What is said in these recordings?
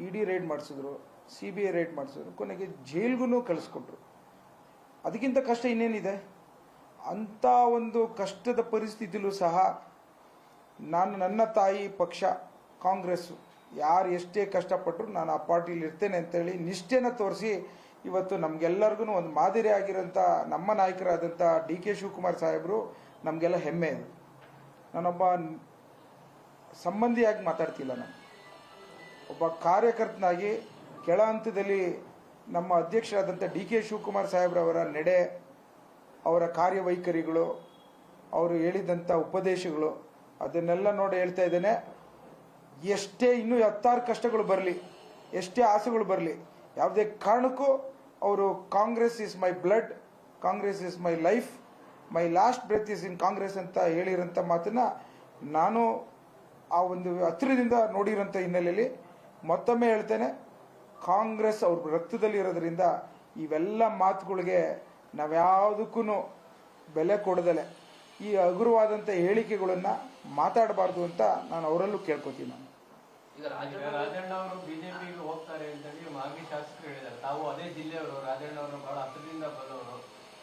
ಇಡಿ raid ಮಾಡಿಸಿದ್ರು, CBI raid ಮಾಡಿಸಿದ್ರು, ಕೊನೆಗೆ ಜೈಲ್ಗೂ ಕಳಿಸ್ಕೊಟ್ರು. ಅದಕ್ಕಿಂತ ಕಷ್ಟ ಇನ್ನೇನಿದೆ? ಅಂಥ ಒಂದು ಕಷ್ಟದ ಪರಿಸ್ಥಿತಿಲೂ ಸಹ ನಾನು, ನನ್ನ ತಾಯಿ ಪಕ್ಷ ಕಾಂಗ್ರೆಸ್ಸು, ಯಾರು ಎಷ್ಟೇ ಕಷ್ಟಪಟ್ಟರು ನಾನು ಆ ಪಾರ್ಟಿಲಿ ಇರ್ತೇನೆ ಅಂತೇಳಿ ನಿಷ್ಠೆನ ತೋರಿಸಿ ಇವತ್ತು ನಮಗೆಲ್ಲರಿಗೂ ಒಂದು ಮಾದರಿ ಆಗಿರೋಂಥ ನಮ್ಮ ನಾಯಕರಾದಂಥ DK ಶಿವಕುಮಾರ್ ಸಾಹೇಬರು ನಮಗೆಲ್ಲ ಹೆಮ್ಮೆ ಇದೆ. ನಾನೊಬ್ಬ ಸಂಬಂಧಿಯಾಗಿ ಮಾತಾಡ್ತಿಲ್ಲ, ನಾನು ಒಬ್ಬ ಕಾರ್ಯಕರ್ತನಾಗಿ ಕೆಳ ಹಂತದಲ್ಲಿ ನಮ್ಮ ಅಧ್ಯಕ್ಷರಾದಂಥ DK ಶಿವಕುಮಾರ್ ಸಾಹೇಬ್ರವರ ನಡೆ, ಅವರ ಕಾರ್ಯವೈಖರಿಗಳು, ಅವರು ಹೇಳಿದಂಥ ಉಪದೇಶಗಳು, ಅದನ್ನೆಲ್ಲ ನೋಡಿ ಹೇಳ್ತಾ ಇದ್ದೇನೆ. ಎಷ್ಟೇ ಇನ್ನೂ 10 ಕಷ್ಟಗಳು ಬರಲಿ, ಎಷ್ಟೇ ಆಸೆಗಳು ಬರಲಿ, ಯಾವುದೇ ಕಾರಣಕ್ಕೂ ಅವರು Congress is my blood, Congress is my life, my last breath is in Congress ಅಂತ ಹೇಳಿರೋಂಥ ಮಾತನ್ನ ನಾನು ಆ ಒಂದು ಹತ್ತಿರದಿಂದ ನೋಡಿರೋಂಥ ಹಿನ್ನೆಲೆಯಲ್ಲಿ ಮತ್ತೊಮ್ಮೆ ಹೇಳ್ತೇನೆ. ಕಾಂಗ್ರೆಸ್ ಅವ್ರ ರಕ್ತದಲ್ಲಿ ಇರೋದ್ರಿಂದ ಇವೆಲ್ಲ ಮಾತುಗಳಿಗೆ ನಾವ್ಯಾವುದಕ್ಕೂ ಬೆಲೆ ಕೊಡದಲೆ ಈ ಹಗುರವಾದಂಥ ಹೇಳಿಕೆಗಳನ್ನು ಮಾತಾಡಬಾರ್ದು ಅಂತ ನಾನು ಅವರಲ್ಲೂ ಕೇಳ್ಕೊತೀನಿ. ನಾನು ಈಗ ರಾಜಣ್ಣ ಅವರು ಬಿಜೆಪಿಗೆ ಹೋಗ್ತಾರೆ ಅಂತ ಮಾಜಿ ಶಾಸಕರು ಹೇಳಿದ್ದಾರೆ. ತಾವು ಅದೇ ಜಿಲ್ಲೆಯವರು, ರಾಜಣ್ಣ ಅವರು ಬಹಳ ಹತ್ತಿರದಿಂದ ಬಂದವರು,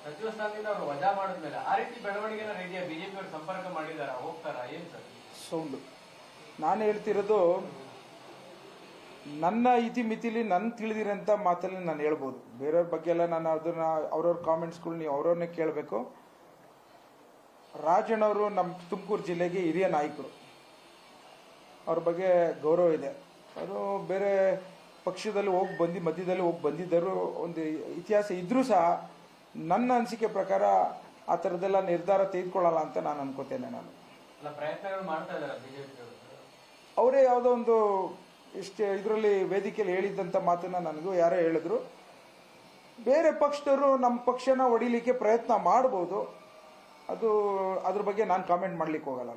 ಸಚಿವ ಸ್ಥಾನದಿಂದ ಅವರು ವಜಾ ಮಾಡಿದ್ಮೇಲೆ ಆ ರೀತಿ ಬೆಳವಣಿಗೆನ ರೆಡಿಯಾ ಬಿಜೆಪಿ ಅವರು ಸಂಪರ್ಕ ಮಾಡಿದಾರ, ಹೋಗ್ತಾರ, ಏನ್ ಸರ್ ಸೌಂಡು? ನಾನು ಹೇಳ್ತಿರೋದು ನನ್ನ ಇತಿಮಿತಿಲಿ ನನ್ನ ತಿಳಿದಿರೋಂಥ ಮಾತಲ್ಲಿ ನಾನು ಹೇಳ್ಬೋದು. ಬೇರೆಯವ್ರ ಬಗ್ಗೆ ಎಲ್ಲ ನಾನು ಅದನ್ನ ಅವ್ರವ್ರ ಕಾಮೆಂಟ್ಸ್ಗಳು ನೀವು ಅವ್ರವ್ರನ್ನೇ ಕೇಳಬೇಕು. ರಾಜಣ್ಣವರು ನಮ್ಮ ತುಮಕೂರು ಜಿಲ್ಲೆಗೆ ಹಿರಿಯ ನಾಯಕರು, ಅವ್ರ ಬಗ್ಗೆ ಗೌರವ ಇದೆ. ಅವರು ಬೇರೆ ಪಕ್ಷದಲ್ಲಿ ಮಧ್ಯದಲ್ಲಿ ಹೋಗಿ ಬಂದಿದ್ದರು, ಒಂದು ಇತಿಹಾಸ ಇದ್ರೂ ಸಹ ನನ್ನ ಅನಿಸಿಕೆ ಪ್ರಕಾರ ಆ ಥರದ್ದೆಲ್ಲ ನಿರ್ಧಾರ ತೆಗೆದುಕೊಳ್ಳಲ್ಲ ಅಂತ ನಾನು ಅನ್ಕೋತೇನೆ. ನಾನು ಪ್ರಯತ್ನಗಳು ಮಾಡ್ತಾ ಇದ್ದಾರೆ ಬಿಜೆಪಿ ಅವರೇ ಯಾವುದೋ ಒಂದು ಇಷ್ಟೇ ಇದರಲ್ಲಿ ವೇದಿಕೆಯಲ್ಲಿ ಹೇಳಿದ್ದಂಥ ಮಾತನ್ನ ನನಗೂ ಯಾರೋ ಹೇಳಿದ್ರು. ಬೇರೆ ಪಕ್ಷದವರು ನಮ್ಮ ಪಕ್ಷನ ಹೊಡಿಲಿಕ್ಕೆ ಪ್ರಯತ್ನ ಮಾಡ್ಬೋದು, ಅದು ಅದ್ರ ಬಗ್ಗೆ ನಾನು ಕಾಮೆಂಟ್ ಮಾಡ್ಲಿಕ್ಕೆ ಹೋಗಲ್ಲ.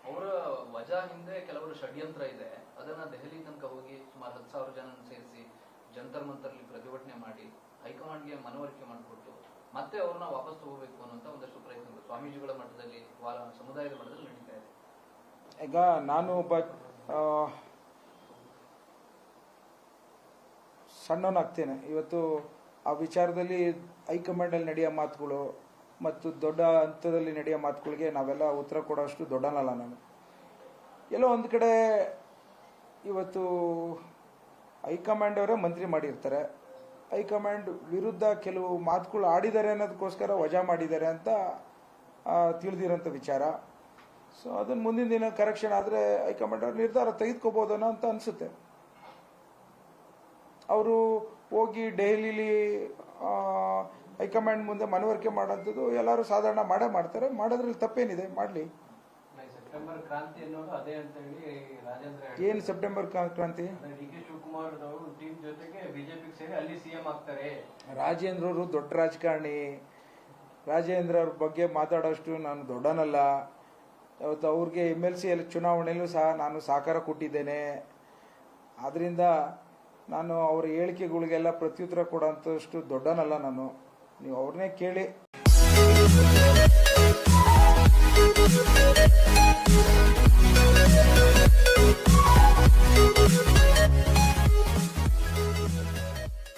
ಅವರ ವಜಾ ಹಿಂದೆ ಕೆಲವರು ಷಡ್ಯಂತ್ರ ಇದೆ. ಅದನ್ನ ದೆಹಲಿ ತನಕ ಹೋಗಿ ಸುಮಾರು 10,000 ಜನ ಸೇರಿಸಿ ಜಂತರ್ ಮಂತರ್ಲಿ ಪ್ರತಿಭಟನೆ ಮಾಡಿ ಹೈಕಮಾಂಡ್ಗೆ ಮನವರಿಕೆ ಮಾಡಿಕೊಟ್ಟು ಮತ್ತೆ ಅವ್ರನ್ನ ವಾಪಸ್ ತಗೋಬೇಕು ಅನ್ನುವಂತ ಒಂದಷ್ಟು ಪ್ರಯತ್ನಗಳು ಸ್ವಾಮೀಜಿಗಳ ಮಟ್ಟದಲ್ಲಿ, ಸಮುದಾಯದ ಮಟ್ಟದಲ್ಲಿ ನಡೀತಾ ಇದೆ. ಈಗ ನಾನು ಒಬ್ಬ ಸಣ್ಣವನಾಗ್ತೇನೆ. ಇವತ್ತು ಆ ವಿಚಾರದಲ್ಲಿ ಹೈಕಮಾಂಡಲ್ಲಿ ನಡೆಯೋ ಮಾತುಗಳು ಮತ್ತು ದೊಡ್ಡ ಹಂತದಲ್ಲಿ ನಡೆಯೋ ಮಾತುಗಳಿಗೆ ನಾವೆಲ್ಲ ಉತ್ತರ ಕೊಡೋಷ್ಟು ದೊಡ್ಡನಲ್ಲ ನಾನು. ಎಲ್ಲೋ ಒಂದು ಕಡೆ ಇವತ್ತು ಹೈಕಮಾಂಡ್ ಅವರೇ ಮಂತ್ರಿ ಮಾಡಿರ್ತಾರೆ, ಹೈಕಮಾಂಡ್ ವಿರುದ್ಧ ಕೆಲವು ಮಾತುಗಳು ಆಡಿದ್ದಾರೆ ಅನ್ನೋದಕ್ಕೋಸ್ಕರ ವಜಾ ಮಾಡಿದ್ದಾರೆ ಅಂತ ತಿಳಿದಿರೋಂಥ ವಿಚಾರ. ಸೊ ಅದನ್ನು ಮುಂದಿನ ದಿನ ಕರೆಕ್ಷನ್ ಆದರೆ ಹೈಕಮಾಂಡ್ ಅವ್ರು ನಿರ್ಧಾರ ತೆಗೆದುಕೋಬೋದನೋ ಅಂತ ಅನಿಸುತ್ತೆ. ಅವರು ಹೋಗಿ ದೆಹಲಿಲಿ ಹೈಕಮಾಂಡ್ ಮುಂದೆ ಮನವರಿಕೆ ಮಾಡೋಂಥದ್ದು ಎಲ್ಲರೂ ಸಾಧಾರಣ ಮಾಡ್ತಾರೆ. ಮಾಡೋದ್ರಲ್ಲಿ ತಪ್ಪೇನಿದೆ, ಮಾಡಲಿ. ಸೆಪ್ಟೆಂಬರ್ ಕ್ರಾಂತಿ ಅನ್ನೋದು ಅದೇ ಅಂತ ಹೇಳಿ ರಾಜೇಂದ್ರ ಏನು ಸೆಪ್ಟೆಂಬರ್ ಕ್ರಾಂತಿ? DK ಶಿವಕುಮಾರ್ ಅವರು ಟೀಮ್ ಜೊತೆಗೆ ಬಿಜೆಪಿಗೆ ಸೇರಿ ಅಲ್ಲಿ CM ಆಗ್ತಾರೆ. ರಾಜೇಂದ್ರ ಅವರು ದೊಡ್ಡ ರಾಜಕಾರಣಿ. ರಾಜೇಂದ್ರ ಅವ್ರ ಬಗ್ಗೆ ಮಾತಾಡೋಷ್ಟು ನಾನು ದೊಡ್ಡನಲ್ಲ. ಇವತ್ತು ಅವ್ರಿಗೆ MLC ಚುನಾವಣೆಯಲ್ಲೂ ಸಹ ನಾನು ಸಹಕಾರ ಕೊಟ್ಟಿದ್ದೇನೆ. ಆದ್ರಿಂದ ನಾನು ಅವರ ಹೇಳಿಕೆಗಳಿಗೆಲ್ಲ ಪ್ರತ್ಯುತ್ತರ ಕೊಡೋಂಥಷ್ಟು ದೊಡ್ಡನಲ್ಲ ನಾನು. ನೀವು ಅವ್ರನ್ನೇ ಕೇಳಿ.